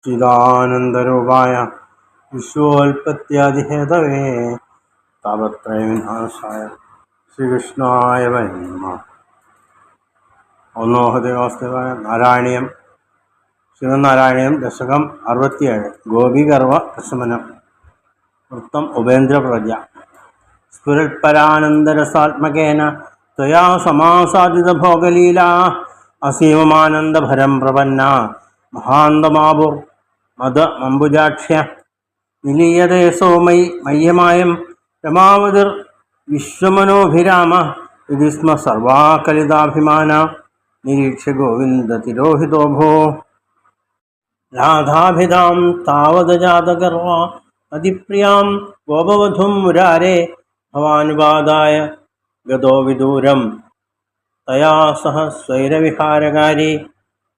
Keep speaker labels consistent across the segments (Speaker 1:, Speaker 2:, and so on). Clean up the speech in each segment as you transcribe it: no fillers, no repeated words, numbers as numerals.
Speaker 1: ചിദാനന്ദരൂപായ വിശ്വോൽപത്യാദിഹേതവേ താപത്രയവിനാശായ ശ്രീകൃഷ്ണായ നമഃ. ഒന്നോഹദേവാസ്തവായ നാരായണീയം ശ്രീമന്നാരായണീയം ദശകം 67 ഗോപീഗർവ പ്രശമനം. വൃത്തം ഉപേന്ദ്രപ്രജ. സ്ഫുരത്പരാനന്ദരസാത്മകേന ത്വയാ സമാസാദിതഭോഗലീലാ അസീമമാനന്ദഭരം പ്രപന്ന മഹാന്തമാപുർ മദമംബുജാക്ഷ്യ നിലീയതേ സോമയി മയ്യമായം രമാവതിർ വിശ്വമനോഭിരാമ ഇതി സ്മ സർവാകലിതാഭിമാന നിരീക്ഷ്യ ഗോവിന്ദ തിരോഹിതോ ഭോ. രാധാഭിധാം താവദജാതഗർവ അതിപ്രിയാം ഗോപവധും മുരാരേ ഭവാനുപാദായ ഗതോ വിദൂരം തയാ സഹ സ്വൈരവിഹാരകാരി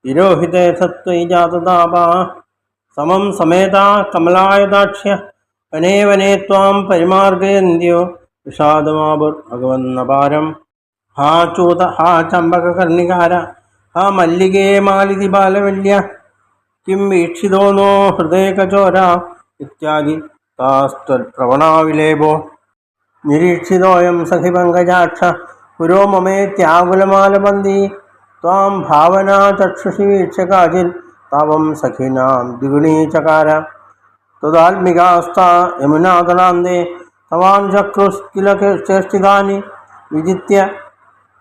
Speaker 1: തിരോഹിതേ സത്വയി ജാതതാപാ സമം സമേതാ കമലായതാക്ഷ്യ വനേ വനേ ത്വാം പരിമാർഗയന്ത്യോ വിഷാദമാപുർ ഭഗവന്നപാരം. ഹാ ചൂത ഹാ ചമ്പകകർണികാര ഹാ മല്ലികേ മാലിതി ബാലവല്യ കിം വീക്ഷിതോ നോ ഹൃദയകചോര ഇത്യാദി താസ്ത്വൽപ്രവണാവിലേപോ. നിരീക്ഷിതോയം സഖി പങ്കജാക്ഷ പുരോ മമേത്യാകുലമാലബന്ധി ത്വാം ഭാവനാ ചക്ഷുഷി വീക്ഷ്യകാചിൽ താപം സഖീനാം ദ്വിഗുണീചകാര. ത്വദാത്മികാസ്താ യമുനാതടാന്തേ തവാഞ്ചക്രുസ്കില ചേഷ്ടിതാനി വിജിത്യ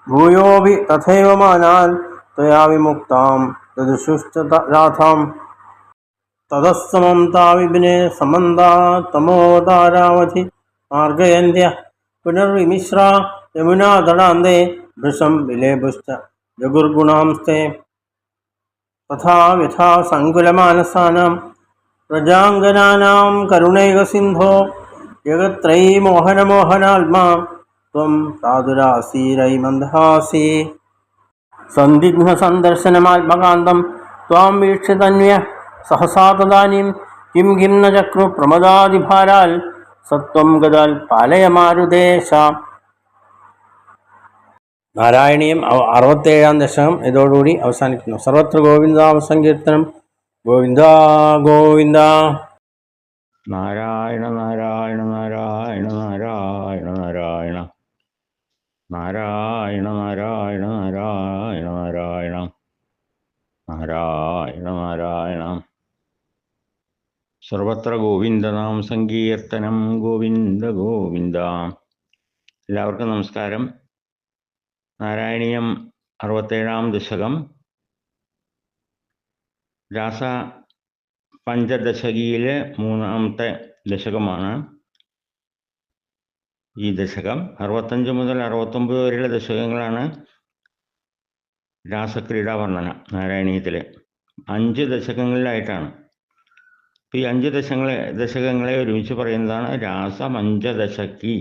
Speaker 1: ഭൂയോപി തഥൈവ മാനാൽ ത്വയാ വിമുക്താം ദദൃശുശ്ച രാധാം. തതസ്സമം താവിപിനെ സമന്താ തമോദാരാവധി മാർഗയന്ത്യ പുനർവിമിശ്ര യമുനാതടാന്തേ ഭൃശം വിലേപുശ്ച ജഗുർഗുണാംസ്തേ. തഥാ യഥാ സങ്കുലമാനസാനാം പ്രജാംഗനാനാം കരുണൈകസിന്ധോ ജഗത്രയീ മോഹനമോഹനാത്മാ ത്വം സാധുരാസീരൈ മന്ദഹാസി. സന്ദിഗ്ധ സന്ദർശനമാത്മകാന്തം ത്വാം വീക്ഷ്യതന്വയ സഹസാ തദാനീം കിം കിം ന ചക്രു പ്രമദാദിഭാരാൽ സത്വം ഗദാൽ പാലയ മാരുദേശ. നാരായണീയം 67 ദശകം ഇതോടുകൂടി അവസാനിക്കുന്നു. സർവത്ര ഗോവിന്ദാമസങ്കീർത്തനം. ഗോവിന്ദ ഗോവിന്ദ.
Speaker 2: നാരായണ നാരായണ നാരായണ നാരായണ നാരായണ നാരായണ നാരായണ നാരായണ നാരായണ നാരായണ നാരായണ. സർവത്ര ഗോവിന്ദനാം സങ്കീർത്തനം. ഗോവിന്ദ ഗോവിന്ദ. എല്ലാവർക്കും നമസ്കാരം. നാരായണീയം 67 ദശകം രാസ പഞ്ചദശകിയിലെ 3ാമത്തെ ദശകമാണ് ഈ ദശകം. 65 മുതൽ 69 വരെയുള്ള ദശകങ്ങളാണ് രാസക്രീഡാ വർണ്ണന നാരായണീയത്തിലെ. 5 ദശകങ്ങളിലായിട്ടാണ്. ഈ 5 ദശകങ്ങളെ ഒരുമിച്ച് പറയുന്നതാണ് രാസപഞ്ചദശകി.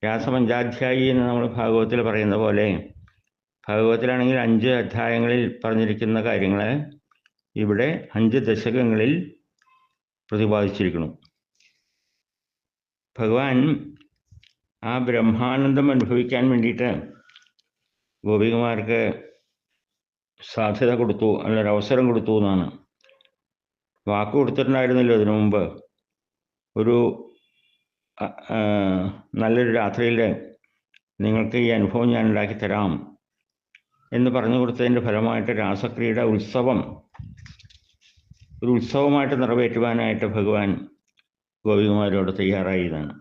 Speaker 2: രാസപഞ്ചാധ്യായി എന്ന് നമ്മൾ ഭാഗവതത്തിൽ പറയുന്ന പോലെ ഭാഗവതത്തിലാണെങ്കിൽ 5 അധ്യായങ്ങളിൽ പറഞ്ഞിരിക്കുന്ന കാര്യങ്ങളെ ഇവിടെ 5 ദശകങ്ങളിൽ പ്രതിപാദിച്ചിരിക്കുന്നു. ഭഗവാൻ ആ ബ്രഹ്മാനന്ദം അനുഭവിക്കാൻ വേണ്ടിയിട്ട് ഗോപികമാർക്ക് സാധ്യത കൊടുത്തു, നല്ലൊരവസരം കൊടുത്തു എന്നാണ്. വാക്ക് കൊടുത്തിട്ടുണ്ടായിരുന്നല്ലോ ഇതിനു മുമ്പ്. ഒരു നല്ലൊരു രാത്രിയിൽ നിങ്ങൾക്ക് ഈ അനുഭവം ഞാൻ ഉണ്ടാക്കിത്തരാം എന്ന് പറഞ്ഞു കൊടുത്തതിൻ്റെ ഫലമായിട്ട് രാസക്രീഡ ഒരു ഉത്സവമായിട്ട് നിറവേറ്റുവാനായിട്ട് ഭഗവാൻ ഗോപികുമാരോട് തയ്യാറായതാണ്.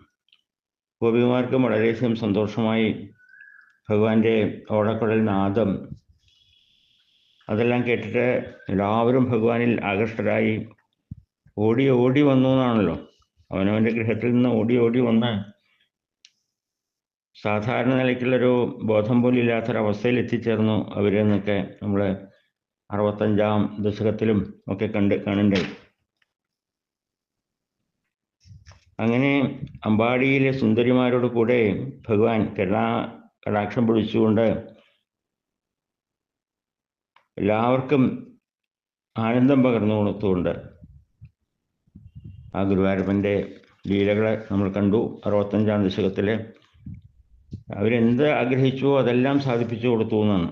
Speaker 2: ഗോപികുമാർക്കും വളരെയധികം സന്തോഷമായി. ഭഗവാന്റെ ഓടക്കുഴൽ നാദം അതെല്ലാം കേട്ടിട്ട് എല്ലാവരും ഭഗവാനിൽ ആകൃഷ്ടരായി ഓടി ഓടി വന്നു എന്നാണല്ലോ. അവനവൻ്റെ ഗൃഹത്തിൽ നിന്ന് ഓടി ഓടി വന്ന് സാധാരണ നിലയ്ക്കുള്ളൊരു ബോധം പോലും ഇല്ലാത്തൊരവസ്ഥയിൽ എത്തിച്ചേർന്നു അവരെന്നൊക്കെ നമ്മൾ 65 ദശകത്തിലും ഒക്കെ കാണണ്ടേ. അങ്ങനെ അമ്പാടിയിലെ സുന്ദരിമാരോട് കൂടെ ഭഗവാൻ കടാക്ഷം പൊഴിച്ചുകൊണ്ട് എല്ലാവർക്കും ആനന്ദം പകർന്നു കൊടുത്തുകൊണ്ട് ആ ഗുരുവായൂരപ്പൻ്റെ ലീലകളെ നമ്മൾ കണ്ടു. 65 ദശകത്തിലെ അവരെന്ത് ആഗ്രഹിച്ചുവോ അതെല്ലാം സാധിപ്പിച്ചു കൊടുത്തു എന്നാണ്.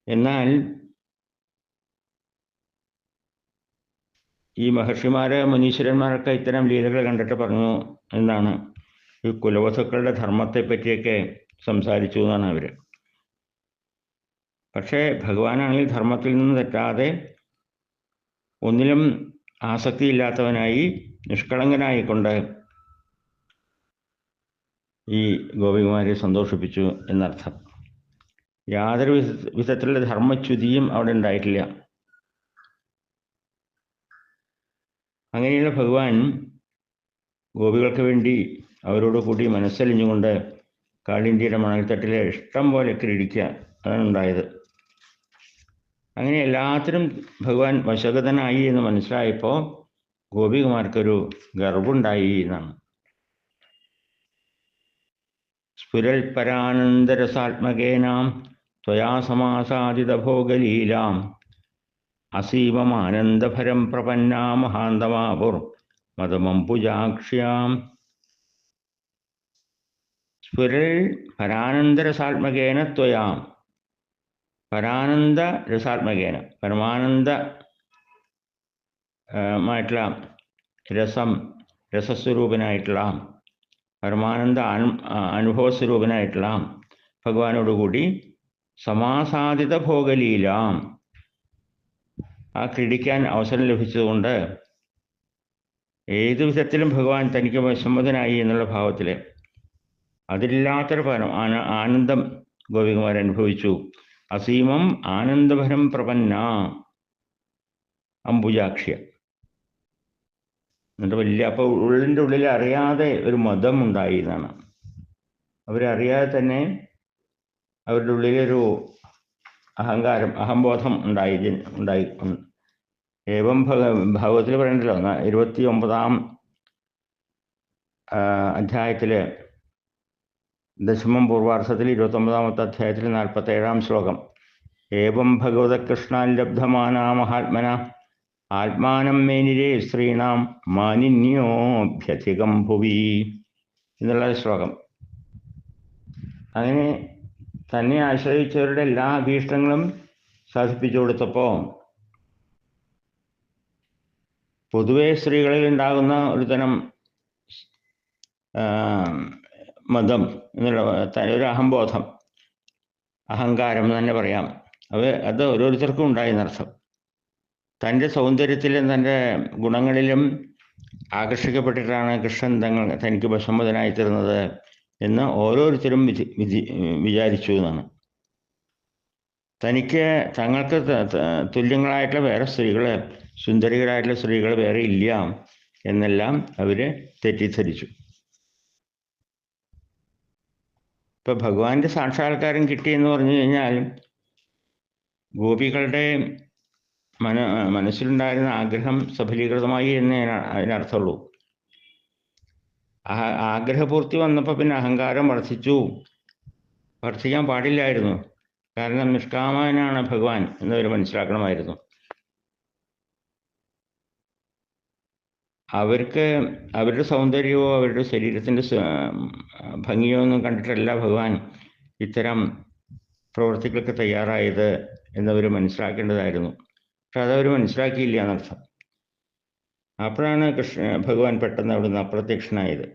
Speaker 2: എന്നാൽ ഈ മഹർഷിമാര് മുനീശ്വരന്മാരൊക്കെ ഇത്തരം ലീലകൾ കണ്ടിട്ട് പറഞ്ഞു എന്നാണ്, ഈ കുലവസുക്കളുടെ ധർമ്മത്തെ പറ്റിയൊക്കെ സംസാരിച്ചു എന്നാണ് അവർ. പക്ഷേ ഭഗവാനാണെങ്കിൽ ധർമ്മത്തിൽ നിന്ന് തെറ്റാതെ ഒന്നിലും ആസക്തിയില്ലാത്തവനായി നിഷ്കളങ്കനായിക്കൊണ്ട് ഈ ഗോപികുമാരെ സന്തോഷിപ്പിച്ചു എന്നർത്ഥം. യാതൊരു വിധത്തിലുള്ള ധർമ്മച്യുതിയും അവിടെ ഉണ്ടായിട്ടില്ല. അങ്ങനെയുള്ള ഭഗവാൻ ഗോപികൾക്ക് വേണ്ടി അവരോട് കൂടി മനസ്സലിഞ്ഞുകൊണ്ട് കാളിന്തിയുടെ മണൽത്തട്ടിൽ ഇഷ്ടം പോലെ ക്രീഡിക്കുക, അതാണ് ഉണ്ടായത്. അങ്ങനെ എല്ലാത്തിനും ഭഗവാൻ വശഗതനായി എന്ന് മനസ്സിലായപ്പോൾ ഗോപികുമാർക്കൊരു ഗർവുണ്ടായി എന്നാണ്. സ്ഫുരൽപരാനന്ദരസാത്മകേനാം ത്വയാ സമാസാദിതഭോഗലീലാം അസീമമാനന്ദഭരം പ്രപന്നാ മഹാന്തമാപുർ മതമംപുജാക്ഷ്യാം. സ്ഫുരൽ പരാനന്ദരസാത്മകേന ത്വയാം, പരാനന്ദ രസാത്മകേന, പരമാനന്ദമായിട്ടുള്ള രസസ്വരൂപനായിട്ടുള്ള പരമാനന്ദ അനുഭവസ്വരൂപനായിട്ടുള്ള ഭഗവാനോടുകൂടി സമാസാദിത ഭോഗലീലാം, ആ ക്രീഡിക്കാൻ അവസരം ലഭിച്ചതുകൊണ്ട് ഏതു വിധത്തിലും ഭഗവാൻ തനിക്ക് സമ്മതനായി എന്നുള്ള ഭാവത്തിൽ അതില്ലാത്തൊരു ആനന്ദം ഗോപികുമാർ അനുഭവിച്ചു. അസീമം ആനന്ദഭരം പ്രപന്ന അംബുജാക്ഷ്യ. എന്നിട്ട് വലിയ, അപ്പോൾ ഉള്ളിൻ്റെ ഉള്ളിൽ അറിയാതെ ഒരു മതം ഉണ്ടായി എന്നാണ്. അവരറിയാതെ തന്നെ അവരുടെ ഉള്ളിലൊരു അഹങ്കാരം, അഹംബോധം ഉണ്ടായി. ഏവം ഭാഗവത്തിൽ പറയണ്ടല്ലോ, 29ാം അധ്യായത്തിൽ ദശമം പൂർവാർത്ഥത്തിൽ 29ാമത്തെ അധ്യായത്തിൽ 47ാം ശ്ലോകം. ഏവം ഭഗവത കൃഷ്ണാൻ ലബ്ധമാനാ മഹാത്മന ആത്മാനം മേനിരേ സ്ത്രീണാം മാനിന്യോഭ്യധികം ഭുവി എന്നുള്ള ശ്ലോകം. അങ്ങനെ തന്നെ ആശ്രയിച്ചവരുടെ എല്ലാ അഭീഷ്ടങ്ങളും സാധിപ്പിച്ചു കൊടുത്തപ്പോൾ പൊതുവെ സ്ത്രീകളിൽ ഉണ്ടാകുന്ന ഒരു തരം മതം എന്നുള്ള ഒരു അഹംബോധം, അഹങ്കാരം എന്ന് തന്നെ പറയാം. അത് ഓരോരുത്തർക്കും ഉണ്ടായെന്നർത്ഥം. തൻ്റെ സൗന്ദര്യത്തിലും തൻ്റെ ഗുണങ്ങളിലും ആകർഷിക്കപ്പെട്ടിട്ടാണ് കൃഷ്ണൻ തനിക്ക് വശംവദനായി തീർന്നത് എന്ന് ഓരോരുത്തരും വിചാരിച്ചു എന്നാണ്. തങ്ങൾക്ക് തുല്യങ്ങളായിട്ടുള്ള വേറെ സ്ത്രീകൾ, സുന്ദരികളായിട്ടുള്ള സ്ത്രീകൾ വേറെ ഇല്ല എന്നെല്ലാം അവർ തെറ്റിദ്ധരിച്ചു. ഇപ്പം ഭഗവാന്റെ സാക്ഷാത്കാരം കിട്ടിയെന്ന് പറഞ്ഞു കഴിഞ്ഞാൽ ഗോപികളുടെ മനസ്സിലുണ്ടായിരുന്ന ആഗ്രഹം സഫലീകൃതമായി എന്നേ അതിനർത്ഥമുള്ളൂ. ആഗ്രഹപൂർത്തി വന്നപ്പോൾ പിന്നെ അഹങ്കാരം വർദ്ധിക്കാൻ പാടില്ലായിരുന്നു. കാരണം നിഷ്കാമനാണ് ഭഗവാൻ എന്നവർ മനസ്സിലാക്കണമായിരുന്നു. അവർക്ക് അവരുടെ സൗന്ദര്യമോ അവരുടെ ശരീരത്തിൻ്റെ ഭംഗിയോ ഒന്നും കണ്ടിട്ടല്ല ഭഗവാൻ ഇത്തരം പ്രവൃത്തികൾക്ക് തയ്യാറായത് എന്നവർ മനസ്സിലാക്കേണ്ടതായിരുന്നു. പക്ഷെ അതവർ മനസ്സിലാക്കിയില്ല എന്നർത്ഥം. അപ്പോഴാണ് ഭഗവാൻ പെട്ടെന്ന് അവിടുന്ന് അപ്രത്യക്ഷനായത്.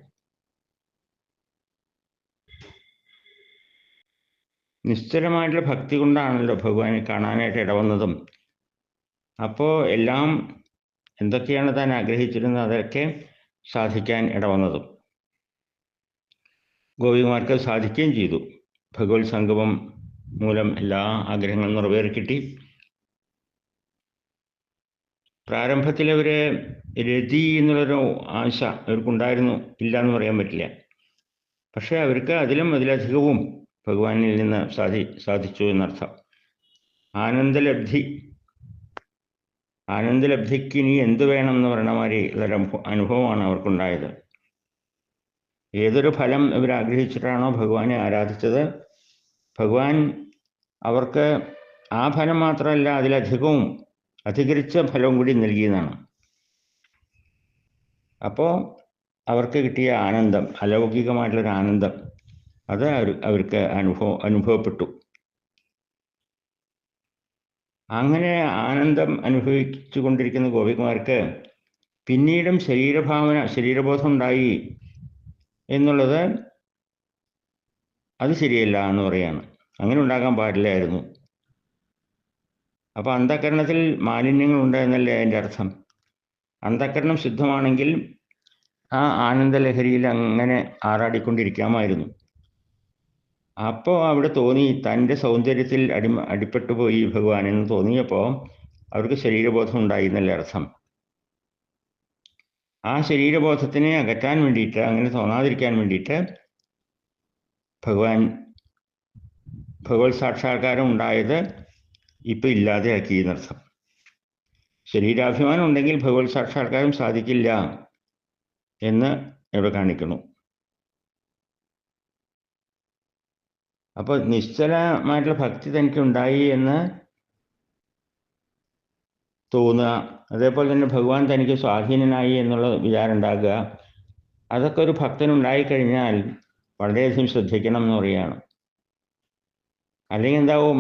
Speaker 2: നിശ്ചലമായിട്ടുള്ള ഭക്തി കൊണ്ടാണല്ലോ ഭഗവാനെ കാണാനായിട്ട് ഇടവന്നതും. അപ്പോൾ എല്ലാം എന്തൊക്കെയാണ് താൻ ആഗ്രഹിച്ചിരുന്നത് അതൊക്കെ സാധിക്കാൻ ഇടവന്നതും. ഗോപികുമാർക്ക് സാധിക്കുകയും ചെയ്തു. ഭഗവത് സംഗമം മൂലം എല്ലാ ആഗ്രഹങ്ങളും നിറവേറിക്കിട്ടി. പ്രാരംഭത്തിൽ അവർ രതി എന്നുള്ളൊരു ആശ അവർക്കുണ്ടായിരുന്നു, ഇല്ല എന്ന് പറയാൻ പറ്റില്ല. പക്ഷെ അവർക്ക് അതിലധികവും ഭഗവാനിൽ നിന്ന് സാധിച്ചു എന്നർത്ഥം. ആനന്ദലബ്ധിക്ക് ഇനി എന്ത് വേണം എന്ന് പറയുന്ന മാതിരി ഉള്ളൊരു അനുഭവമാണ് അവർക്കുണ്ടായത്. ഏതൊരു ഫലം ഇവർ ആഗ്രഹിച്ചിട്ടാണോ ഭഗവാനെ ആരാധിച്ചത്, ഭഗവാൻ അവർക്ക് ആ ഫലം മാത്രമല്ല അതിലധികവും അധികരിച്ച ഫലവും കൂടി നൽകിയതാണ്. അപ്പോൾ അവർക്ക് കിട്ടിയ ആനന്ദം, അലൗകികമായിട്ടുള്ളൊരു ആനന്ദം, അത് അവർക്ക് അനുഭവപ്പെട്ടു. അങ്ങനെ ആനന്ദം അനുഭവിച്ചു കൊണ്ടിരിക്കുന്ന ഗോപികമാർക്ക് പിന്നീടും ശരീരബോധം ഉണ്ടായി എന്നുള്ളത് അത് ശരിയല്ല എന്ന് പറയാണ്. അങ്ങനെ ഉണ്ടാകാൻ പാടില്ലായിരുന്നു. അപ്പോൾ അന്ധകരണത്തിൽ മാലിന്യങ്ങളുണ്ട് എന്നല്ലേ അതിൻ്റെ അർത്ഥം. അന്ധകരണം ശുദ്ധമാണെങ്കിൽ ആ ആനന്ദലഹരിയിൽ അങ്ങനെ ആറാടിക്കൊണ്ടിരിക്കാമായിരുന്നു. അപ്പോൾ അവിടെ തോന്നി തൻ്റെ സൗന്ദര്യത്തിൽ അടിപ്പെട്ടു പോയി ഭഗവാൻ എന്ന് തോന്നിയപ്പോൾ അവർക്ക് ശരീരബോധം ഉണ്ടായി എന്നല്ലേ അർത്ഥം. ആ ശരീരബോധത്തിനെ അകറ്റാൻ വേണ്ടിയിട്ട്, അങ്ങനെ തോന്നാതിരിക്കാൻ വേണ്ടിയിട്ട് ഭഗവത് സാക്ഷാത്കാരം ഉണ്ടായത് ഇപ്പം ഇല്ലാതെയാക്കി എന്നർത്ഥം. ശരീരാഭിമാനം ഉണ്ടെങ്കിൽ ഭഗവത് സാക്ഷാത്കാരം സാധിക്കില്ല എന്ന് ഇവിടെ കാണിക്കുന്നു. അപ്പോൾ നിശ്ചലമായിട്ടുള്ള ഭക്തി തനിക്ക് ഉണ്ടായി എന്ന് തോന്നുക, അതേപോലെ തന്നെ ഭഗവാൻ തനിക്ക് സ്വാധീനനായി എന്നുള്ള വിചാരം ഉണ്ടാകുക, അതൊക്കെ ഒരു ഭക്തനുണ്ടായിക്കഴിഞ്ഞാൽ വളരെയധികം ശ്രദ്ധിക്കണം എന്ന് പറയുകയാണ്. അല്ലെങ്കിൽ എന്താവും,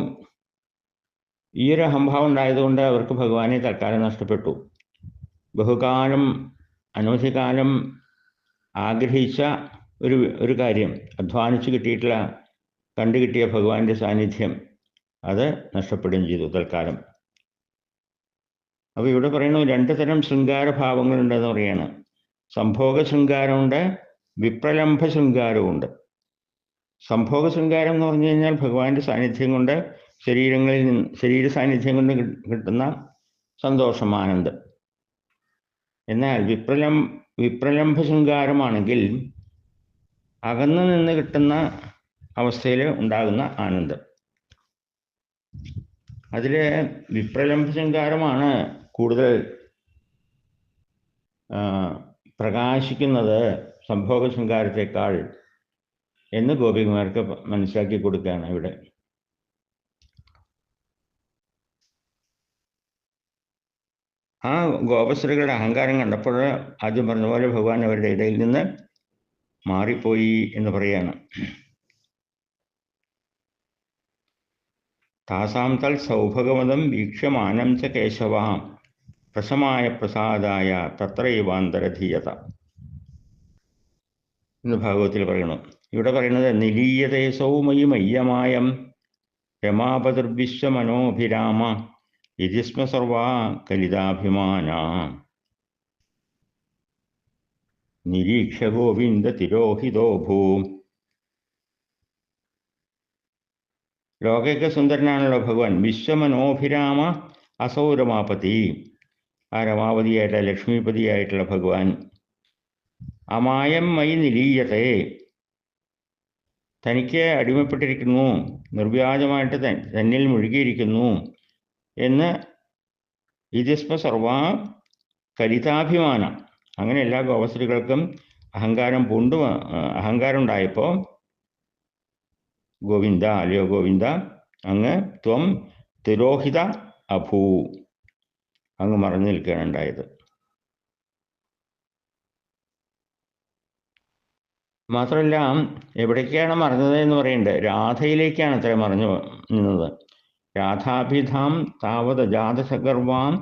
Speaker 2: ഈ ഒരു അഹംഭാവം ഉണ്ടായതുകൊണ്ട് അവർക്ക് ഭഗവാനെ തൽക്കാലം നഷ്ടപ്പെട്ടു. ബഹുകാലം അനവധികാലം ആഗ്രഹിച്ച ഒരു കാര്യം, അധ്വാനിച്ച് കിട്ടിയിട്ടുള്ള കണ്ടുകിട്ടിയ ഭഗവാന്റെ സാന്നിധ്യം, അത് നഷ്ടപ്പെടുകയും ചെയ്തു തൽക്കാലം. അപ്പോൾ ഇവിടെ പറയുന്നു, രണ്ട് തരം ശൃംഗാരഭാവങ്ങളുണ്ടെന്ന് പറയാണ്. സംഭോഗ ശൃംഗാരമുണ്ട്, വിപ്രലംഭ ശൃംഗാരവുമുണ്ട്. സംഭോഗ ശൃംഗാരം എന്ന് പറഞ്ഞു കഴിഞ്ഞാൽ ഭഗവാന്റെ സാന്നിധ്യം കൊണ്ട് ശരീര സാന്നിധ്യം കൊണ്ട് കിട്ടുന്ന സന്തോഷം, ആനന്ദം. എന്നാൽ വിപ്രലംഭ ശൃംഗാരമാണെങ്കിൽ അകന്നു നിന്ന് കിട്ടുന്ന അവസ്ഥയിൽ ഉണ്ടാകുന്ന ആനന്ദം. അതിൽ വിപ്രലംഭ ശൃംഗാരമാണ് കൂടുതൽ പ്രകാശിക്കുന്നത് സംഭോഗ ശൃംഗാരത്തെക്കാൾ എന്ന് ഗോപികമാർക്ക് മനസ്സിലാക്കി കൊടുക്കുകയാണ് ഇവിടെ. ആ ഗോപസ്ത്രീകളുടെ അഹങ്കാരം കണ്ടപ്പോൾ ആദ്യം പറഞ്ഞ പോലെ ഭഗവാൻ അവരുടെ ഇടയിൽ നിന്ന് മാറിപ്പോയി എന്ന് പറയാണ്. താസാം തൽ സൗഭഗവതം വീക്ഷ്യമാനം ച കേശവ പ്രശമായ പ്രസാദായ തത്രൈവാന്തരധീയത എന്ന് ഭാഗവത്തിൽ പറയണു. ഇവിടെ പറയുന്നത്, നിലീയതേ സൗമയി മയ്യമായം രമാപതിർവിശ്വമനോഭിരാമ യജിസ്മ സർവാ കലിതാഭിമാന നിരീക്ഷ ഗോവിന്ദ തിരോഹിതോ ഭൂ. ലോകയ്ക്ക് സുന്ദരനാണല്ലോ ഭഗവാൻ. വിശ്വമനോഭിരാമ അസൗ രമാപതി, ആ രമാപതിയായിട്ടുള്ള ലക്ഷ്മിപതിയായിട്ടുള്ള ഭഗവാൻ. അമായം മയി നിലീയത്തെ, തനിക്ക് അടിമപ്പെട്ടിരിക്കുന്നു, നിർവ്യാജമായിട്ട് തന്നിൽ മുഴുകിയിരിക്കുന്നു എന്ന്. ഇതിസ്മ സർവാ കലിതാഭിമാന, അങ്ങനെ എല്ലാ ഗോപസ്ത്രീകൾക്കും അഹങ്കാരം ഉണ്ടായപ്പോൾ ഗോവിന്ദ, അല്ലയോ ഗോവിന്ദ, അങ്ങ് ത്വം തിരോഹിത അഭൂ, അങ്ങ് മറഞ്ഞു നിൽക്കുകയാണ് ഉണ്ടായത്. മാത്രമല്ല, എവിടേക്കാണ് മറഞ്ഞത് എന്ന് പറയുന്നുണ്ട്. രാധയിലേക്കാണ് അത്ര മറഞ്ഞു നിന്നത്. രാധാഭിധാം താവത് ജാതസഗർവാം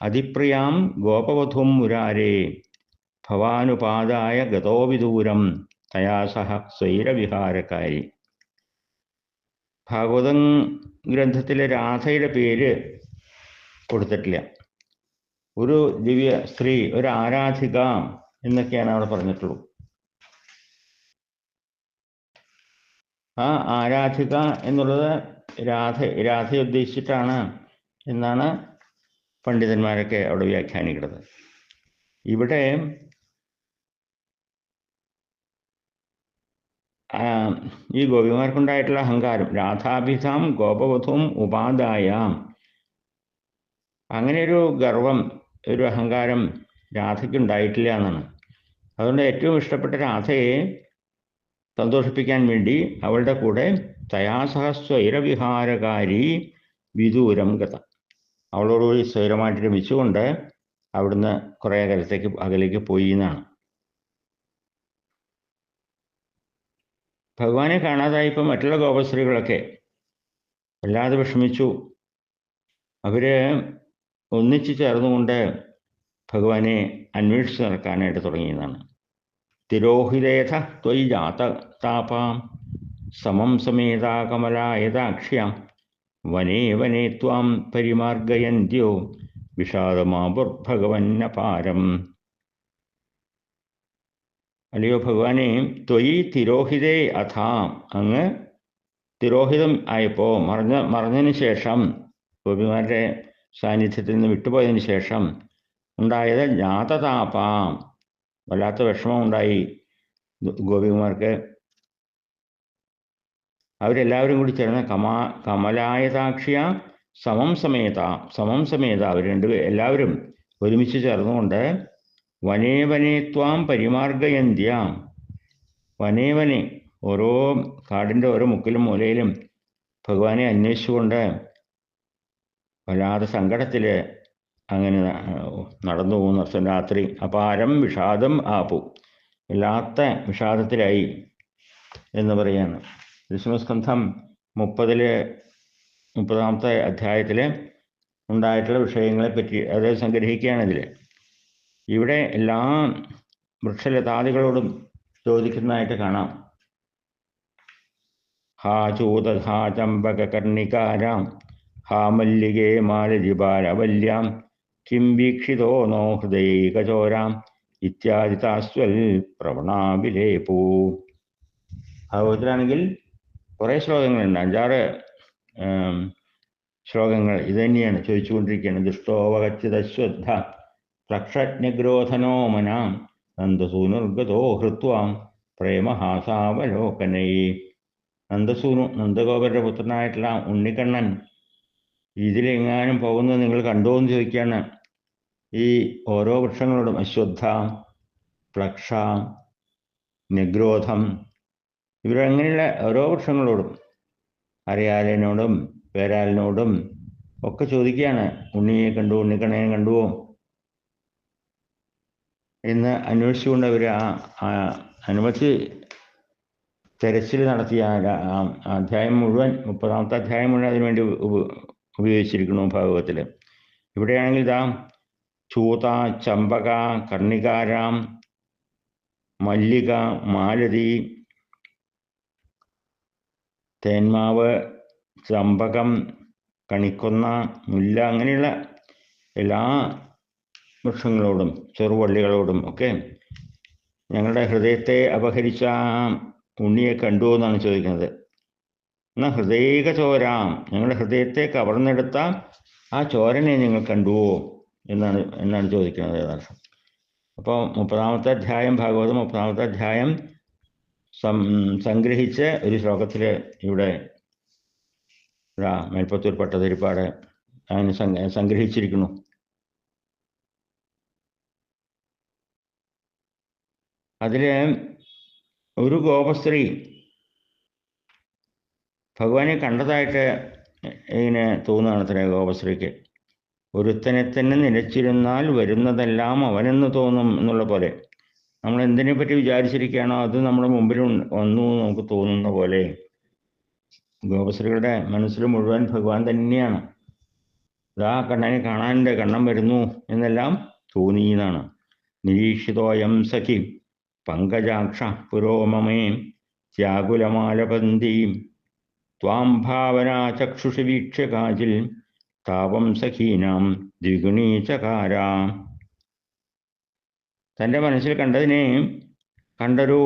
Speaker 2: അതിപ്രിയാം ഗോപവധും മുരാരേ ഭവാനുപാദായ ഗതോവിദൂരം തയാ സഹ സ്വൈരവിഹാരക്കാരി. ഭാഗവതം ഗ്രന്ഥത്തിലെ രാധയുടെ പേര് കൊടുത്തിട്ടില്ല. ഒരു ദിവ്യ സ്ത്രീ, ഒരു ആരാധിക എന്നൊക്കെയാണ് അവിടെ പറഞ്ഞിട്ടുള്ളൂ. ആ ആരാധിക എന്നുള്ളത് രാധയെ ഉദ്ദേശിച്ചിട്ടാണ് എന്നാണ് പണ്ഡിതന്മാരൊക്കെ അവിടെ വ്യാഖ്യാനിക്കുന്നത്. ഇവിടെ ഈ ഗോപിമാർക്കുണ്ടായിട്ടുള്ള അഹങ്കാരം, രാധാഭിധാം ഗോപവധും ഉപാദായാം, അങ്ങനെ ഒരു ഗർവം, ഒരു അഹങ്കാരം രാധയ്ക്ക് ഉണ്ടായിട്ടില്ല എന്നാണ്. അതുകൊണ്ട് ഏറ്റവും ഇഷ്ടപ്പെട്ട രാധയെ സന്തോഷിപ്പിക്കാൻ വേണ്ടി അവളുടെ കൂടെ തയാസഹ സ്വൈരവിഹാരകാരി വിദൂരം ഗത, അവളോടുകൂടി സ്വൈരമായിട്ട് രമിച്ചുകൊണ്ട് അവിടുന്ന് കുറേ അകലേക്ക് പോയി എന്നാണ്. ഭഗവാനെ കാണാതായപ്പോൾ മറ്റുള്ള ഗോപസ്ത്രീകളൊക്കെ വല്ലാതെ വിഷമിച്ചു. അവർ ഒന്നിച്ചു ചേർന്നുകൊണ്ട് ഭഗവാനെ അന്വേഷിച്ച് നടക്കാനായിട്ട് തുടങ്ങിയതാണ്. തിരോഹിതേഥ ത്വയി ജാതതാപാം സമം സമേതാ കമലായതാക്ഷ്യാം വനേ വനേ ത്വാം പരിമാർഗയന്ത്യോ വിഷാദമാപുർഭഗവന്നപാരം. അല്ലയോ ഭഗവാനെ, ത്വയി തിരോഹിതേ അഥാം, അങ്ങ് തിരോഹിതം ആയപ്പോൾ മറഞ്ഞതിന് ശേഷം, ഗോപിമാരുടെ സാന്നിധ്യത്തിൽ നിന്ന് വിട്ടുപോയതിന് ശേഷം ഉണ്ടായത് ജാതതാപാം, വല്ലാത്ത വിഷമം ഉണ്ടായി ഗോപികുമാർക്ക്. അവരെല്ലാവരും കൂടി ചേർന്ന് കമലായതാക്ഷ്യ സമം സമേത അവർ എല്ലാവരും ഒരുമിച്ച് ചേർന്നുകൊണ്ട് വനേ വനേ ത്വാം പരിമാർഗയന്ത്യാം, വനേ വനേ, ഓരോ കാടിൻ്റെ ഓരോ മുക്കിലും മൂലയിലും ഭഗവാനെ അന്വേഷിച്ചുകൊണ്ട് വല്ലാതെ സങ്കടത്തിൽ അങ്ങനെ നടന്നു പോകുന്ന രാത്രി. അപാരം വിഷാദം ആപു, വല്ലാത്ത വിഷാദത്തിലായി എന്ന് പറയാണ്. വിഷ്ണുസ്കന്ധം 30-ാമത്തെ അധ്യായത്തിൽ ഉണ്ടായിട്ടുള്ള വിഷയങ്ങളെ പറ്റി അത് സംഗ്രഹിക്കുകയാണ് ഇതിൽ. ഇവിടെ എല്ലാ വൃക്ഷലതാദികളോടും ചോദിക്കുന്നതായിട്ട് കാണാം. ഹാ ചൂത ഹാ ചമ്പക കർണികാരാം ഹാ മല്ലികേ മാലതിബാലവല്യാം കിം വീക്ഷിതോ നോ ഹൃദയൈകചോരാം ഇത്യാദി താസ്വൽ പ്രവണാഭിലേപൂ. ഭാഗവതത്തിലാണെങ്കിൽ കുറേ ശ്ലോകങ്ങളുണ്ട്, 5-6 ശ്ലോകങ്ങൾ ഇത് തന്നെയാണ് ചോദിച്ചുകൊണ്ടിരിക്കുകയാണ്. ദുഷ്ടോവകച്ചിതശ്വദ്ധ പ്ലക്ഷജ്ഞഗ്രോധനോ മനാം നന്ദസൂനുർഗതോ ഹൃത്വാം പ്രേമഹാസാവലോകനൈ. നന്ദസൂനു, നന്ദഗോപരുടെ പുത്രനായിട്ടുള്ള ഉണ്ണിക്കണ്ണൻ ഇതിലെങ്ങാനും പോകുന്നത് നിങ്ങൾ കണ്ടോ എന്ന് ചോദിക്കുകയാണ്. ഈ ഓരോ വൃക്ഷങ്ങളോടും അശ്വത്ഥ, പ്ലക്ഷ, നിഗ്രോധം, ഇവരങ്ങനെയുള്ള ഓരോ വൃക്ഷങ്ങളോടും, അരയാലിനോടും പേരാലിനോടും ഒക്കെ ചോദിക്കുകയാണ്, ഉണ്ണിയെ കണ്ടു, ഉണ്ണിക്കണ്ണനെ കണ്ടുവോ എന്ന് അന്വേഷിച്ചുകൊണ്ട് അവർ അനുമതി തെരച്ചിൽ നടത്തിയ അധ്യായം മുഴുവൻ, 30-ാമത്തെ അധ്യായം മുഴുവൻ അതിനുവേണ്ടി ഉപയോഗിച്ചിരിക്കുന്നു ഭാഗവതത്തിൽ. ഇവിടെയാണെങ്കിൽ ഇതാ ചൂത, ചമ്പക, കർണികാരാം, മല്ലിക, മാലതി, തേന്മാവ്, ചമ്പകം, കണിക്കൊന്ന, മുല്ല, അങ്ങനെയുള്ള എല്ലാ വൃക്ഷങ്ങളോടും ചെറുവള്ളികളോടും ഒക്കെ ഞങ്ങളുടെ ഹൃദയത്തെ അപഹരിച്ച ഉണ്ണിയെ കണ്ടു എന്നാണ് ചോദിക്കുന്നത്. എന്നാൽ ഹൃദയക ചോരാം, ഞങ്ങളുടെ ഹൃദയത്തെ കവർന്നെടുത്ത ആ ചോരനെ നിങ്ങൾ കണ്ടുവോ എന്നാണ് ചോദിക്കുന്നത് യഥാർത്ഥം. അപ്പോൾ 30-ാമത്തെ അധ്യായം ഭാഗവതം 30-ാമത്തെ അധ്യായം സംഗ്രഹിച്ച് ഒരു ശ്ലോകത്തിൽ ഇവിടെ മേൽപ്പത്തൂർ പട്ടതിരിപ്പാട് അതിന് സംഗ്രഹിച്ചിരിക്കുന്നു. അതിൽ ഒരു ഗോപസ്ത്രീ ഭഗവാനെ കണ്ടതായിട്ട് ഇങ്ങനെ തോന്നുകയാണ് അത്ര ഗോപസ്ത്രീക്ക്. ഒരുത്തനെ തന്നെ നിലച്ചിരുന്നാൽ വരുന്നതെല്ലാം അവനെന്ന് തോന്നും എന്നുള്ള പോലെ, നമ്മൾ എന്തിനെ പറ്റി വിചാരിച്ചിരിക്കുകയാണോ അത് നമ്മുടെ മുമ്പിൽ വന്നു നമുക്ക് തോന്നുന്ന പോലെ ഗോപസ്ത്രീകളുടെ മനസ്സിൽ മുഴുവൻ ഭഗവാൻ തന്നെയാണ്. ഇതാ കണ്ണനെ കാണാനുണ്ട്, കണ്ണൻ വരുന്നു എന്നെല്ലാം തോന്നിയെന്നാണ്. നിരീക്ഷിതോയം സഖി പങ്കജാക്ഷ പുരോമമേ ത്യാകുലമാലപന്തി ത്വാം ഭാവന ചക്ഷുഷി വീക്ഷ്യ കാചിൽ താപം സഖീനാം ദ്വിഗുണീചകാര. തൻ്റെ മനസ്സിൽ കണ്ടൊരു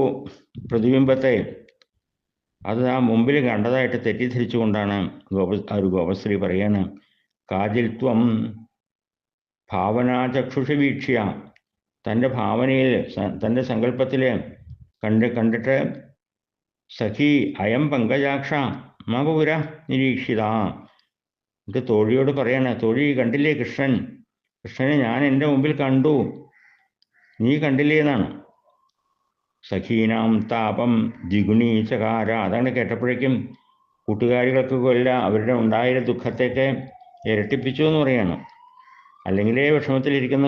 Speaker 2: പ്രതിബിംബത്തെ അത് ആ മുമ്പിൽ കണ്ടതായിട്ട് തെറ്റിദ്ധരിച്ചുകൊണ്ടാണ് ഒരു ഗോപസ്ത്രീ പറയാണ്, കാജിൽ ത്വം ഭാവനാചക്ഷുഷി വീക്ഷ്യ, തൻ്റെ ഭാവനയിൽ തൻ്റെ സങ്കല്പത്തിൽ കണ്ടിട്ട് സഖി അയം പങ്കജാക്ഷ മപുര നിരീക്ഷിത, ഇത് തോഴിയോട് പറയാണ്, തോഴി കണ്ടില്ലേ കൃഷ്ണനെ ഞാൻ എൻ്റെ മുമ്പിൽ കണ്ടു, നീ കണ്ടില്ലേ എന്നാണ്. സഖീനാം താപം ദ്വിഗുണീചകാര, അതാണ് കേട്ടപ്പോഴേക്കും കൂട്ടുകാരികൾക്കൊക്കെ അവരുടെ ഉണ്ടായ ദുഃഖത്തേക്ക് ഇരട്ടിപ്പിച്ചു എന്ന് പറയാണ്. അല്ലെങ്കിലേ വിഷമത്തിലിരിക്കുന്ന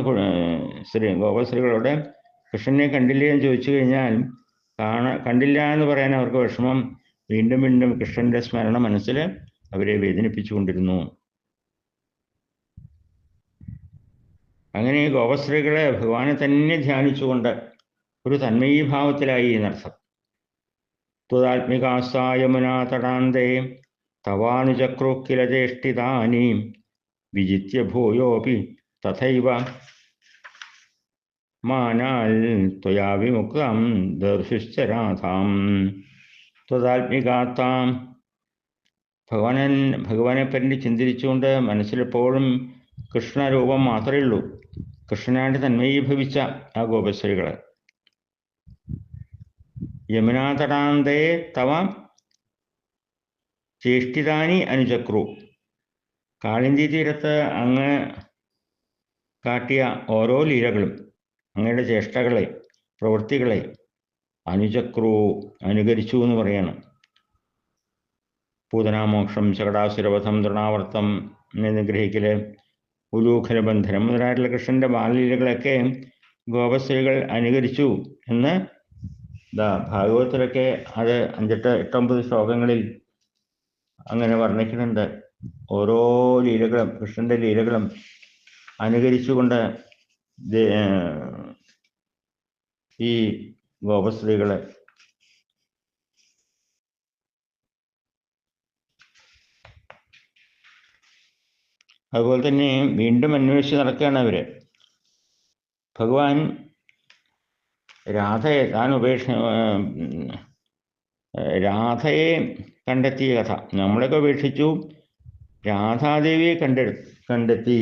Speaker 2: ഗോപസ്ത്രീകളോട് കൃഷ്ണനെ കണ്ടില്ലേ എന്ന് ചോദിച്ചു കഴിഞ്ഞാൽ കണ്ടില്ല എന്ന് പറയാൻ അവർക്ക് വിഷമം. വീണ്ടും വീണ്ടും കൃഷ്ണന്റെ സ്മരണ മനസ്സിൽ അവരെ വേദനിപ്പിച്ചുകൊണ്ടിരുന്നു. അങ്ങനെ ഗോപസ്ത്രീകളെ ഭഗവാനെ തന്നെ ധ്യാനിച്ചുകൊണ്ട് ഒരു തന്മയീഭാവത്തിലായി എന്നർത്ഥം. ത്വദാത്മികാസ്താ യമുനാ തടാന്തേ തവാനുചക്രു കില ചേഷ്ടിതാനി വിജിത്യ ഭൂയോപി തഥൈവ മാനാൽ ത്വയാ വിമുക്തം ദർശിശ്ചരാധാം. ത്വദാത്മികാത്താം ഭഗവാനെപ്പറ്റി ചിന്തിച്ചുകൊണ്ട് മനസ്സിലെപ്പോഴും കൃഷ്ണരൂപം മാത്രമേ ഉള്ളൂ. കൃഷ്ണനായിട്ട് തന്മയീഭവിച്ച ആ ഗോപസ്ത്രീകൾ യമുനാതടാന്തേ തവ ചേഷ്ടിതാനി അനുചക്രു, കാളിന്തി തീരത്ത് അങ്ങ് കാട്ടിയ ഓരോ ലീലകളും അങ്ങയുടെ ചേഷ്ടകളെ പ്രവൃത്തികളെ അനുചക്രു അനുകരിച്ചു എന്ന് പറയാണ്. പൂതനാമോക്ഷം, ശകടാസുരവധം, തൃണാവർത്തം നിഗ്രഹിക്കല്, ഉലൂഖലബന്ധനം മുതലായിട്ടുള്ള കൃഷ്ണന്റെ ബാലലീലകളൊക്കെ ഗോപസ്ത്രീകൾ അനുകരിച്ചു എന്ന് ഭാഗവതത്തിലൊക്കെ അത് 5-8-9 ശ്ലോകങ്ങളിൽ അങ്ങനെ വർണ്ണിക്കുന്നുണ്ട്. ഓരോ ലീലകളും കൃഷ്ണന്റെ ലീലകളും അനുകരിച്ചുകൊണ്ട് ഈ ഗോപസ്ത്രീകള് അതുപോലെ തന്നെ വീണ്ടും അന്വേഷിച്ച് നടക്കുകയാണ് അവര്. ഭഗവാൻ രാധയെ രാധയെ കണ്ടെത്തിയ കഥ നമ്മളൊക്കെ ഉപേക്ഷിച്ചു, രാധാദേവിയെ കണ്ടെത്തി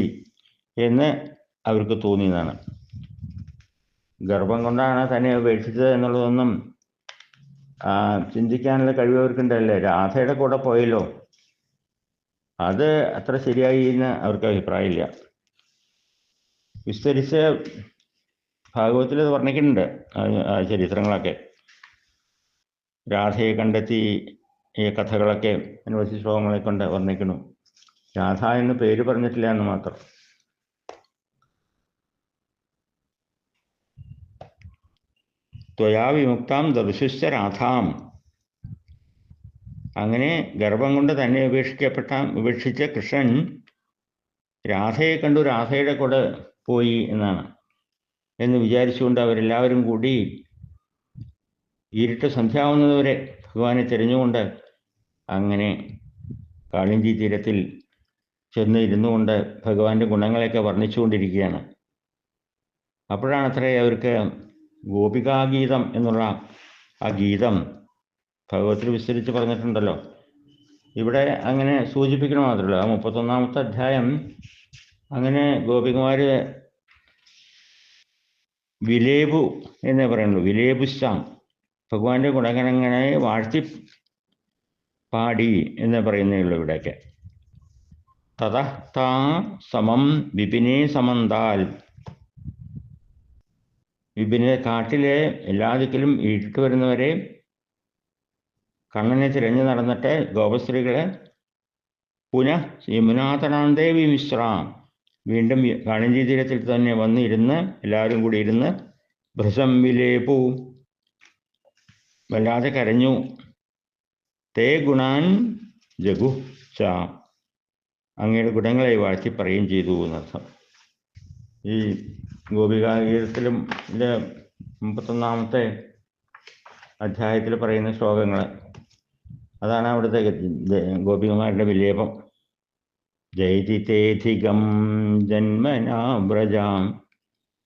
Speaker 2: എന്ന് അവർക്ക് തോന്നിയതാണ്. ഗർഭം കൊണ്ടാണ് തന്നെ ഉപേക്ഷിച്ചത് എന്നുള്ളതൊന്നും ചിന്തിക്കാനുള്ള കഴിവ് അവർക്കുണ്ടല്ലേ. രാധയുടെ കൂടെ പോയല്ലോ, അത് അത്ര ശരിയായി എന്ന് അവർക്ക് അഭിപ്രായമില്ല. വിസ്തരിച്ച് ഭാഗവതത്തിൽ അത് വർണ്ണിക്കുന്നുണ്ട് ചരിത്രങ്ങളൊക്കെ. രാധയെ കണ്ടെത്തി ഈ കഥകളൊക്കെ അനവധി ശ്ലോകങ്ങളെ കൊണ്ട് വർണ്ണിക്കുന്നു. രാധ എന്ന് പേര് പറഞ്ഞിട്ടില്ല എന്ന് മാത്രം. ത്വയാ വിമുക്താം ദർശിച്ച രാധാം, അങ്ങനെ ഗർഭം കൊണ്ട് തന്നെ ഉപേക്ഷിച്ച കൃഷ്ണൻ രാധയെ കണ്ടു, രാധയുടെ കൂടെ പോയി എന്നാണ് എന്ന് വിചാരിച്ചുകൊണ്ട് അവരെല്ലാവരും കൂടി ഇരുട്ട് സന്ധ്യാവുന്നതുവരെ ഭഗവാനെ തിരഞ്ഞുകൊണ്ട് അങ്ങനെ കാളിന്തി തീരത്തിൽ ചെന്ന് ഇരുന്നു കൊണ്ട് ഭഗവാന്റെ ഗുണങ്ങളെയൊക്കെ വർണ്ണിച്ചുകൊണ്ടിരിക്കുകയാണ്. അപ്പോഴാണത്രേ അവർക്ക് ഗോപികാഗീതം എന്നുള്ള ആ ഗീതം ഭഗവത്തിൽ വിസ്തരിച്ച് പറഞ്ഞിട്ടുണ്ടല്ലോ. ഇവിടെ അങ്ങനെ സൂചിപ്പിക്കണം മാത്രമല്ല, ആ 31-ാമത്തെ അധ്യായം അങ്ങനെ ഗോപികുമാര് വിലേപു എന്നേ പറയുള്ളൂ. വിലേപുശാം, ഭഗവാന്റെ ഗുണഗണങ്ങളെ വാഴ്ത്തി പാടി എന്ന് പറയുന്നേ ഉള്ളൂ ഇവിടെയൊക്കെ. തതഃ സമം വിപിനെ സമന്താൽ, വിപിനെ കാട്ടിലെ എല്ലാ ദിക്കിലും ഇരുട്ട് വരുന്നവരെ കണ്ണനെ തിരഞ്ഞു നടന്നിട്ട് ഗോപസ്ത്രീകളെ യമുനാതടാന്തേ വിമിശ്രാം, വീണ്ടും കാളിന്തി തീരത്തിൽ തന്നെ വന്നിരുന്ന് എല്ലാവരും കൂടി ഇരുന്ന് ഭൃസം വിലേപു, വല്ലാതെ കരഞ്ഞു. തേ ഗുണാൻ ജഗു ച, അങ്ങയുടെ ഗുണങ്ങളെ വാഴ്ത്തി പറയുകയും ചെയ്തു എന്നർത്ഥം. ഈ ഗോപികാഗീതത്തിലും 31-ാമത്തെ അധ്യായത്തിൽ പറയുന്ന ശ്ലോകങ്ങൾ, അതാണ് അവിടുത്തെ ഗോപികുമാരുടെ വിലേപം. ജയതിതേധികം ജന്മനാ വ്രജാം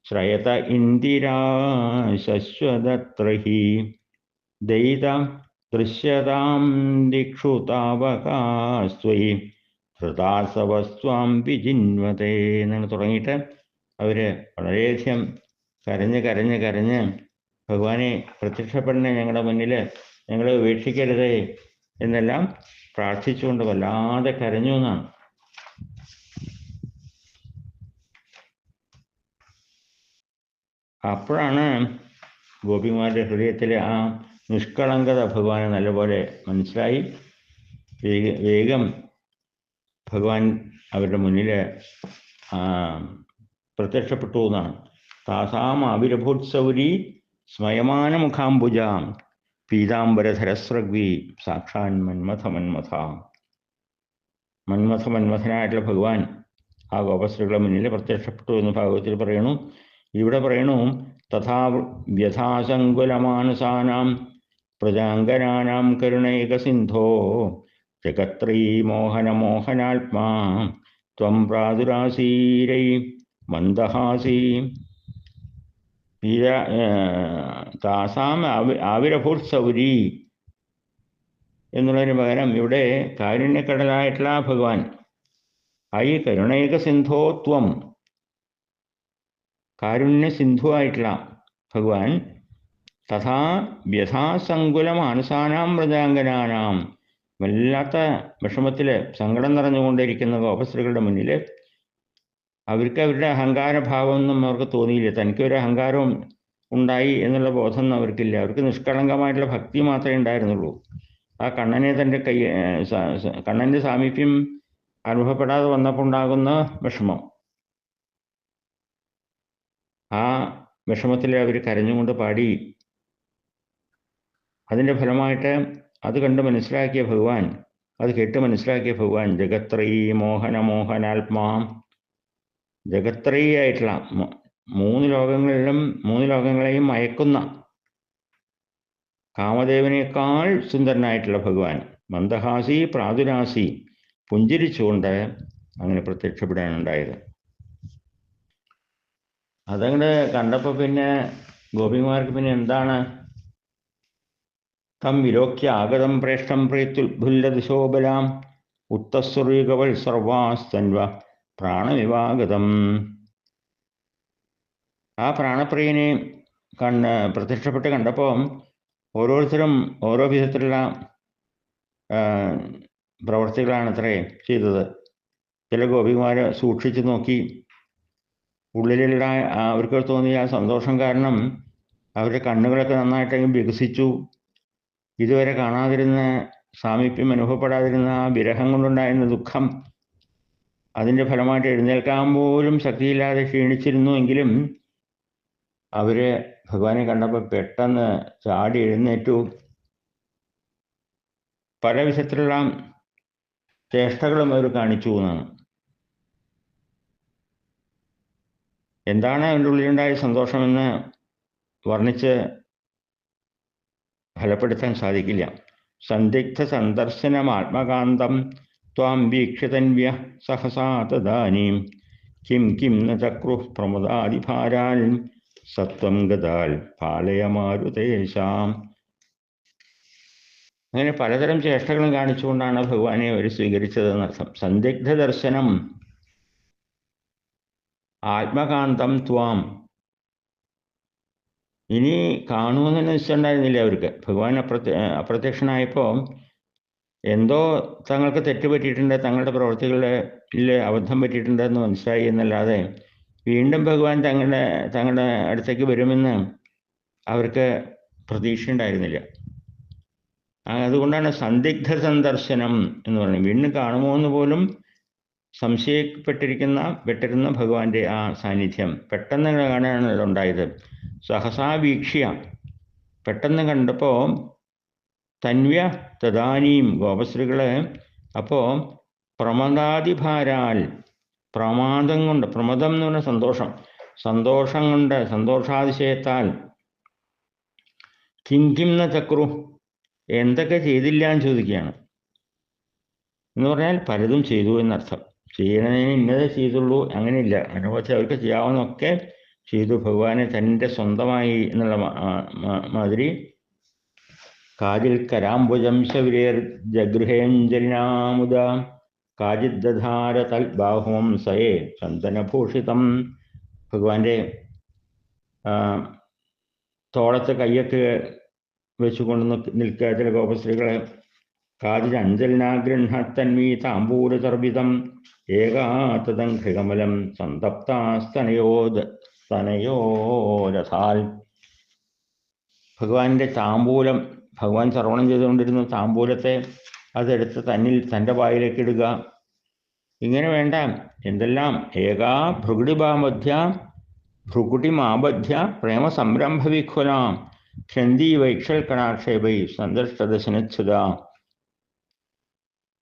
Speaker 2: ശ്രയത ഇന്ദിരാ ശശ്വതത്രഹി ദയിത ദൃശ്യതാം ദിക്ഷു താവകാസ്ത്വയി ഹൃദാസവസ്വാം വിജിന്വതേ എന്നാണ് തുടങ്ങിയിട്ട് അവര് വളരെയധികം കരഞ്ഞ് ഭഗവാനെ പ്രത്യക്ഷപ്പെടണേ, ഞങ്ങളുടെ മുന്നിൽ ഞങ്ങളെ ഉപേക്ഷിക്കരുതേ എന്നെല്ലാം പ്രാർത്ഥിച്ചുകൊണ്ട് വല്ലാതെ കരഞ്ഞു എന്നാണ്. അപ്പോഴാണ് ഗോപികുമാരുടെ ഹൃദയത്തിലെ ആ നിഷ്കളങ്കത ഭഗവാനെ നല്ലപോലെ മനസ്സിലായി. വേഗം ഭഗവാൻ അവരുടെ മുന്നിൽ പ്രത്യക്ഷപ്പെട്ടു എന്നാണ്. താസാം ആവിരഭൂത്സൗരി സ്മയമാന മുഖാംബുജാം പീതാംബരധരസ്രഗ്വി സാക്ഷാൻ മന്മഥനായിട്ടുള്ള ഭഗവാൻ ആ ഗോപസ്ത്രീകളുടെ മുന്നിൽ പ്രത്യക്ഷപ്പെട്ടു എന്ന് ഭാഗവത്തിൽ പറയണു. ഇവിടെ പറയണു തഥാ വ്യഥാസങ്കുലമാനസാനാം പ്രജാംഗനാനാം കരുണൈക സിന്ധോ ജഗത്രൈ മോഹനമോഹനാത്മാ ത്വം പ്രാദുരാസീരൈ മന്ദഹാസി താസാം ആവിരഭൂത്സൗരി എന്നുള്ളതിന് പകരം ഇവിടെ കാരുണ്യക്കടലായിട്ടുള്ള ഭഗവാൻ ഐ കരുണൈക സിന്ധോ ത്വം, കാരുണ്യ സിന്ധുവായിട്ടുള്ള ഭഗവാൻ തഥാ വ്യഥാസങ്കുല മാനസാനാം വ്രജാംഗനാനാം, വല്ലാത്ത വിഷമത്തിൽ സങ്കടം നിറഞ്ഞുകൊണ്ടിരിക്കുന്ന ഗോപസ്ത്രീകളുടെ മുന്നിൽ അവർക്ക് അവരുടെ അഹങ്കാരഭാവമൊന്നും അവർക്ക് തോന്നിയില്ല. തനിക്കൊരു അഹങ്കാരവും ഉണ്ടായി എന്നുള്ള ബോധമൊന്നും അവർക്കില്ല. അവർക്ക് നിഷ്കളങ്കമായിട്ടുള്ള ഭക്തി മാത്രമേ ഉണ്ടായിരുന്നുള്ളൂ. ആ കണ്ണനെ തൻ്റെ കണ്ണൻ്റെ സാമീപ്യം അനുഭവപ്പെടാതെ വന്നപ്പോൾ ഉണ്ടാകുന്ന വിഷമം, ആ വിഷമത്തിൽ അവർ കരഞ്ഞുകൊണ്ട് പാടി. അതിൻ്റെ ഫലമായിട്ട് അത് കണ്ട് മനസ്സിലാക്കിയ ഭഗവാൻ, അത് കേട്ട് മനസ്സിലാക്കിയ ഭഗവാൻ ജഗത്രൈ മോഹനമോഹനാത്മാ, ജഗത്രയായിട്ടുള്ള മൂന്ന് ലോകങ്ങളെയും മയക്കുന്ന കാമദേവനേക്കാൾ സുന്ദരനായിട്ടുള്ള ഭഗവാൻ മന്ദഹാസി പ്രാദുരാസി പുഞ്ചിരിച്ചുകൊണ്ട് അങ്ങനെ പ്രത്യക്ഷപ്പെടാനുണ്ടായത്. അതങ്ങോട്ട് കണ്ടപ്പോൾ പിന്നെ ഗോപിമാർക്ക് പിന്നെ എന്താണ്, തം വിലോക്യ ആഗതം പ്രേഷ്ടം പ്രേത്യുൽഭുല്ലദിശോബലാം ഉത്തസ്വരീകവൾ സർവാസ്തൻവ പ്രാണവിവാഗതം. ആ പ്രാണപ്രിയനെ പ്രത്യക്ഷപ്പെട്ട് കണ്ടപ്പോൾ ഓരോരുത്തരും ഓരോ വിധത്തിലുള്ള പ്രവർത്തികളാണത്രേ ചെയ്തത്. ചില ഗോപിമാർ സൂക്ഷിച്ചു നോക്കി. ഉള്ളിലുള്ള അവർക്ക് തോന്നിയ ആ സന്തോഷം കാരണം അവരുടെ കണ്ണുകളൊക്കെ നന്നായിട്ട് വികസിച്ചു. ഇതുവരെ കാണാതിരുന്ന സാമീപ്യം അനുഭവപ്പെടാതിരുന്ന ആ വിരഹം കൊണ്ടുണ്ടായിരുന്ന ദുഃഖം, അതിൻ്റെ ഫലമായിട്ട് എഴുന്നേൽക്കാൻ പോലും ശക്തിയില്ലാതെ ക്ഷീണിച്ചിരുന്നു. എങ്കിലും അവർ ഭഗവാനെ കണ്ടപ്പോൾ പെട്ടെന്ന് ചാടി എഴുന്നേറ്റു. പല വിധത്തിലുള്ള ചേഷ്ടകളും അവർ കാണിച്ചു എന്നാണ്. എന്താണ് അവൻ്റെ ഉള്ളിലുണ്ടായ സന്തോഷമെന്ന് വർണ്ണിച്ച് ഫലപ്പെടുത്താൻ സാധിക്കില്ല. സന്ദിഗ്ധ സന്ദർശനം ആത്മകാന്തം ത്വാം വീക്ഷിതന്വ്യ സഹസാ തദാനീം കിം കിം ന ചക്രു പ്രമദാദിഭാരാൽ സത്വം ഗതാൽ പാലയമാരുതേശാം. അങ്ങനെ പലതരം ചേഷ്ടകളും കാണിച്ചുകൊണ്ടാണ് ഭഗവാനെ അവർ സ്വീകരിച്ചതെന്നർത്ഥം. സന്ദിഗ്ധ ദർശനം ആത്മകാന്തം ത്വാം, ഇനി കാണുമെന്ന് നിശ്ചയമുണ്ടായിരുന്നില്ല അവർക്ക്. ഭഗവാൻ അപ്രത്യക്ഷനായപ്പോൾ എന്തോ തങ്ങൾക്ക് തെറ്റുപറ്റിയിട്ടുണ്ട്, തങ്ങളുടെ പ്രവൃത്തികളിൽ അബദ്ധം പറ്റിയിട്ടുണ്ടെന്ന് മനസ്സിലായി എന്നല്ലാതെ വീണ്ടും ഭഗവാൻ തങ്ങളുടെ അടുത്തേക്ക് വരുമെന്ന് അവർക്ക് പ്രതീക്ഷയുണ്ടായിരുന്നില്ല. അതുകൊണ്ടാണ് സന്ദിഗ്ധ സന്ദർശനം എന്ന് പറയുന്നത്. വീണ്ടും കാണുമോ എന്ന് പോലും പെട്ടിരുന്ന ഭഗവാന്റെ ആ സാന്നിധ്യം പെട്ടെന്ന് കാണാനാണല്ലോ ഉണ്ടായത്. സഹസാ വീക്ഷ്യ, പെട്ടെന്ന് കണ്ടപ്പോൾ തന്വ്യ തദാനീം, ഗോപശ്രീകള് അപ്പോൾ പ്രമദാദിഭാരാൽ, പ്രമാദം കൊണ്ട്, പ്രമദം എന്ന് പറഞ്ഞ സന്തോഷം കൊണ്ട്, സന്തോഷാതിശയത്താൽ കിം ന ചക്രു, എന്തൊക്കെ ചെയ്തില്ല എന്ന് ചോദിക്കുകയാണ്. എന്ന് പറഞ്ഞാൽ പലതും ചെയ്തു എന്നർത്ഥം. ചെയ്യണതിന് ഇന്നതേ ചെയ്തുള്ളൂ അങ്ങനെയില്ല. അനുഭവത്തിൽ അവർക്ക് ചെയ്യാവുന്നതൊക്കെ ചെയ്തു. ഭഗവാനെ തൻ്റെ സ്വന്തമായി എന്നുള്ള മാതിരി കാജിൽ കരാംബുജം ശൗര്യർ ജഗൃഹേഞ്ജലിനാമുദ കാജിദ്ധാര തൽബാഹുവം സയേ ചന്ദനഭൂഷിതം. ഭഗവാന്റെ തോളത്ത് കയ്യൊക്കെ വെച്ചുകൊണ്ട് നിൽക്കുക ചില ഗോപസ്ത്രീകളെ. കാജിരഞ്ജലിനാഗൃഹത്തന്മീ താമ്പൂരതർവിതം ഏകാതതം ഘൃകമലം സന്തപ്താസ്തനയോരഥാൽ. ഭഗവാന്റെ താമ്പൂലം, ഭഗവാൻ ശ്രവണം ചെയ്തുകൊണ്ടിരുന്ന താമ്പൂലത്തെ അതെടുത്ത് തൻ്റെ വായിലേക്ക് ഇടുക. ഇങ്ങനെ വേണ്ട എന്തെല്ലാം. ഏകാ ഭ്രുകുടിമാബധ്യ പ്രേമസംരംഭവിഖുലാം ക്ഷന്തി വൈക്ഷൽ കടാക്ഷേപൈ സന്ദർഷ്ടദശനച്യുത.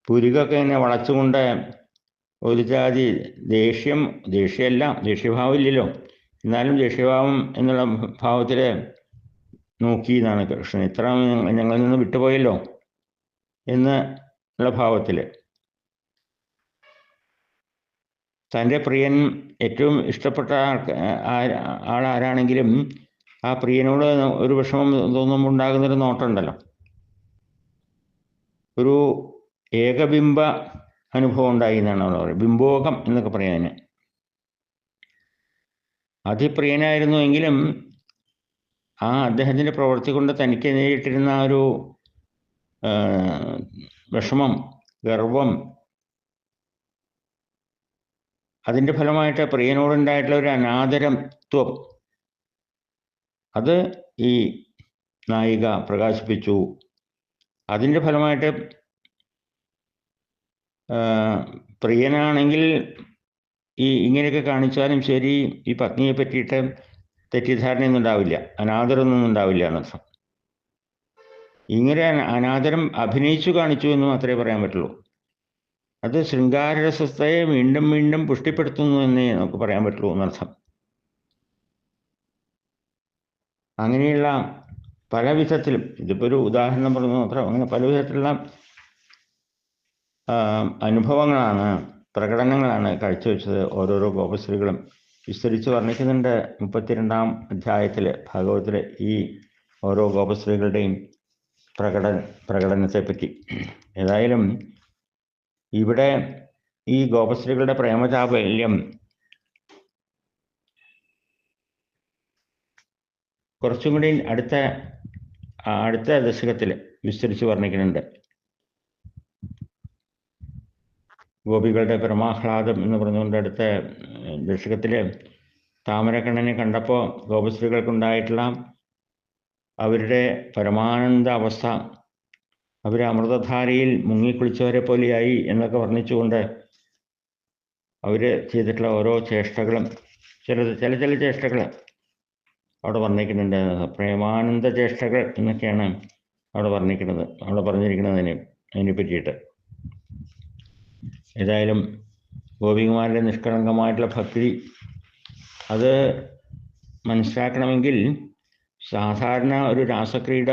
Speaker 2: പുരികൊക്കെ എന്നെ വളച്ചുകൊണ്ട് ഒരു ജാതി ദേഷ്യമല്ല, ദേഷ്യഭാവം ഇല്ലല്ലോ, എന്നാലും ദേഷ്യഭാവം എന്നുള്ള ഭാവത്തിൽ നോക്കി എന്നാണ് കൃഷ്ണൻ. ഇത്ര ഞങ്ങളിൽ നിന്ന് വിട്ടുപോയല്ലോ എന്നുള്ള ഭാവത്തിൽ തൻ്റെ പ്രിയൻ ഏറ്റവും ഇഷ്ടപ്പെട്ട ആളാരാണെങ്കിലും ആ പ്രിയനോട് ഒരു വിഷമം തോന്നുമ്പോൾ ഉണ്ടാകുന്നൊരു നോട്ടമുണ്ടല്ലോ, ഒരു ഏകബിംബ അനുഭവം ഉണ്ടായി എന്നാണ് നമ്മൾ പറയുന്നത്. ബിംബോകം എന്നൊക്കെ പറയാൻ. അതിപ്രിയനായിരുന്നുവെങ്കിലും ആ അദ്ദേഹത്തിൻ്റെ പ്രവൃത്തി കൊണ്ട് തനിക്ക് നേരിട്ടിരുന്ന ആ ഒരു വിഷമം, ഗർവം, അതിൻ്റെ ഫലമായിട്ട് പ്രിയനോടുണ്ടായിട്ടുള്ള ഒരു അനാദരത്വം, അത് ഈ നായിക പ്രകാശിപ്പിച്ചു. അതിൻ്റെ ഫലമായിട്ട് പ്രിയനാണെങ്കിൽ ഇങ്ങനെയൊക്കെ കാണിച്ചാലും ശരി, ഈ പത്നിയെ പറ്റിയിട്ട് തെറ്റിദ്ധാരണയൊന്നും ഉണ്ടാവില്ല, അനാദരമൊന്നും ഉണ്ടാവില്ല എന്നർത്ഥം. ഇങ്ങനെ അനാദരം അഭിനയിച്ചു കാണിച്ചു എന്ന് മാത്രമേ പറയാൻ പറ്റുള്ളൂ. അത് ശൃംഗാരരസത്തെ വീണ്ടും വീണ്ടും പുഷ്ടിപ്പെടുത്തുന്നു എന്നേ നമുക്ക് പറയാൻ പറ്റുള്ളൂ എന്നർത്ഥം. അങ്ങനെയുള്ള പല വിധത്തിലും, ഇതിപ്പോൾ ഒരു ഉദാഹരണം പറഞ്ഞു മാത്രം, അങ്ങനെ പല വിധത്തിലുള്ള അനുഭവങ്ങളാണ്, പ്രകടനങ്ങളാണ് കാഴ്ചവെച്ചത് ഓരോരോ ഗോപസ്ത്രീകളും. വിസ്തരിച്ച് വർണ്ണിക്കുന്നുണ്ട് 32-ാം അധ്യായത്തിൽ ഭാഗവതത്തിലെ ഈ ഓരോ ഗോപസ്ത്രീകളുടെയും പ്രകടനത്തെപ്പറ്റി. ഏതായാലും ഇവിടെ ഈ ഗോപസ്ത്രീകളുടെ പ്രേമചാപല്യം കുറച്ചും കൂടി അടുത്ത ദശകത്തിൽ വിസ്തരിച്ച് വർണ്ണിക്കുന്നുണ്ട്. ഗോപികളുടെ പരമാഹ്ലാദം എന്ന് പറഞ്ഞുകൊണ്ട് അടുത്ത ദശകത്തിൽ താമരക്കണ്ണനെ കണ്ടപ്പോൾ ഗോപസ്ത്രീകൾക്കുണ്ടായിട്ടുള്ള അവരുടെ പരമാനന്ദ അവസ്ഥ, അവർ അമൃതധാരയിൽ മുങ്ങിക്കുളിച്ചവരെ പോലെയായി എന്നൊക്കെ വർണ്ണിച്ചുകൊണ്ട് അവർ ചെയ്തിട്ടുള്ള ഓരോ ചേഷ്ടകളും, ചില ചേഷ്ടകൾ അവിടെ വർണ്ണിക്കുന്നുണ്ട്. പ്രേമാനന്ദ ചേഷ്ടകൾ എന്നൊക്കെയാണ് അവിടെ പറഞ്ഞിരിക്കുന്നത് അതിനെ പറ്റിയിട്ട്. ഏതായാലും ഗോപികുമാരുടെ നിഷ്കളങ്കമായിട്ടുള്ള ഭക്തി അത് മനസ്സിലാക്കണമെങ്കിൽ സാധാരണ ഒരു രാസക്രീഡ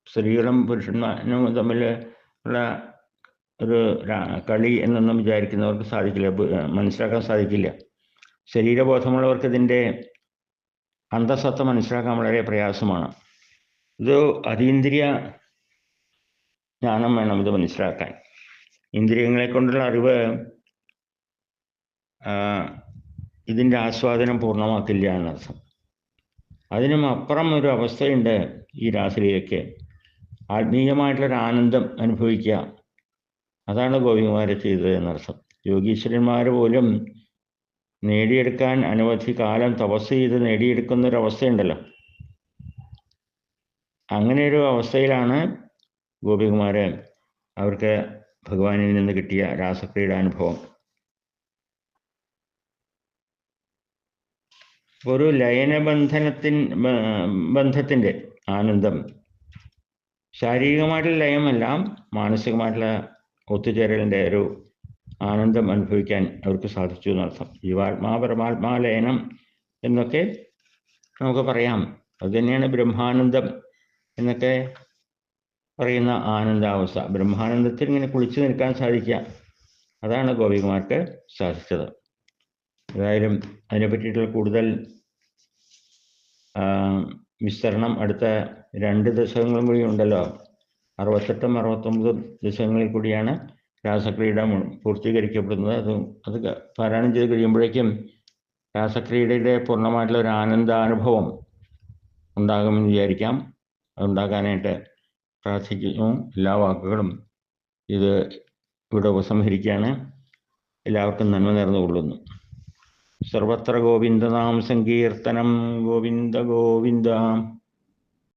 Speaker 2: സ്ത്രീകളും പുരുഷന്മാരും തമ്മിൽ ഉള്ള ഒരു കളി എന്നൊന്നും വിചാരിക്കുന്നവർക്ക് സാധിക്കില്ല, മനസ്സിലാക്കാൻ സാധിക്കില്ല. ശരീരബോധമുള്ളവർക്ക് ഇതിൻ്റെ അന്തസത്ത മനസ്സിലാക്കാൻ വളരെ പ്രയാസമാണ്. ഇത് അതീന്ദ്രിയ ജ്ഞാനം വേണം ഇത് മനസ്സിലാക്കാൻ. ഇന്ദ്രിയങ്ങളെ കൊണ്ടുള്ള അറിവ് ഇതിൻ്റെ ആസ്വാദനം പൂർണ്ണമാക്കില്ല എന്നർത്ഥം. അതിനും അപ്പുറം ഒരു അവസ്ഥയുണ്ട് ഈ രാസലീലയ്ക്ക്. ആത്മീയമായിട്ടുള്ളൊരു ആനന്ദം അനുഭവിക്കുക, അതാണ് ഗോപികുമാരെ ചെയ്തത് എന്നർത്ഥം. യോഗീശ്വരന്മാർ പോലും നേടിയെടുക്കാൻ അനവധി കാലം തപസ് ചെയ്ത് നേടിയെടുക്കുന്നൊരവസ്ഥയുണ്ടല്ലോ, അങ്ങനെയൊരു അവസ്ഥയിലാണ് ഗോപികുമാർ അവർക്ക് ഭഗവാനിൽ നിന്ന് കിട്ടിയ രാസക്രീഡാനുഭവം. ഒരു ബന്ധത്തിൻ്റെ ആനന്ദം, ശാരീരികമായിട്ടുള്ള ലയമല്ല, മാനസികമായിട്ടുള്ള ഒത്തുചേരലിൻ്റെ ഒരു ആനന്ദം അനുഭവിക്കാൻ അവർക്ക് സാധിച്ചു എന്നർത്ഥം. ജീവാത്മാ പരമാത്മാ ലയനം എന്നൊക്കെ നമുക്ക് പറയാം. അതുതന്നെയാണ് ബ്രഹ്മാനന്ദം എന്നൊക്കെ പറയുന്ന ആനന്ദാവസ്ഥ. ബ്രഹ്മാനന്ദത്തിൽ ഇങ്ങനെ കുളിച്ചു നിൽക്കാൻ സാധിക്കുക, അതാണ് ഗോപികുമാർക്ക് സാധിച്ചത്. ഏതായാലും അതിനെ പറ്റിയിട്ടുള്ള കൂടുതൽ വിസ്തരണം അടുത്ത 2 ദശകങ്ങളും കൂടി ഉണ്ടല്ലോ. 68ഉം 69ഉം ദശകങ്ങളിൽ കൂടിയാണ് രാസക്രീഡ പൂർത്തീകരിക്കപ്പെടുന്നത്. അത് പാരായണം ചെയ്ത് കഴിയുമ്പോഴേക്കും രാസക്രീഡയുടെ പൂർണ്ണമായിട്ടുള്ള ഒരു ആനന്ദാനുഭവം ഉണ്ടാകുമെന്ന് വിചാരിക്കാം. അതുണ്ടാകാനായിട്ട് പ്രാർത്ഥിക്കുന്നു. എല്ലാ വാക്കുകളും ഇത് ഇവിടെ ഉപസംഹരിക്കുകയാണ്. എല്ലാവർക്കും നന്മ നേർന്നുകൊള്ളുന്നു. സർവത്ര ഗോവിന്ദനാം സങ്കീർത്തനം. ഗോവിന്ദ ഗോവിന്ദ.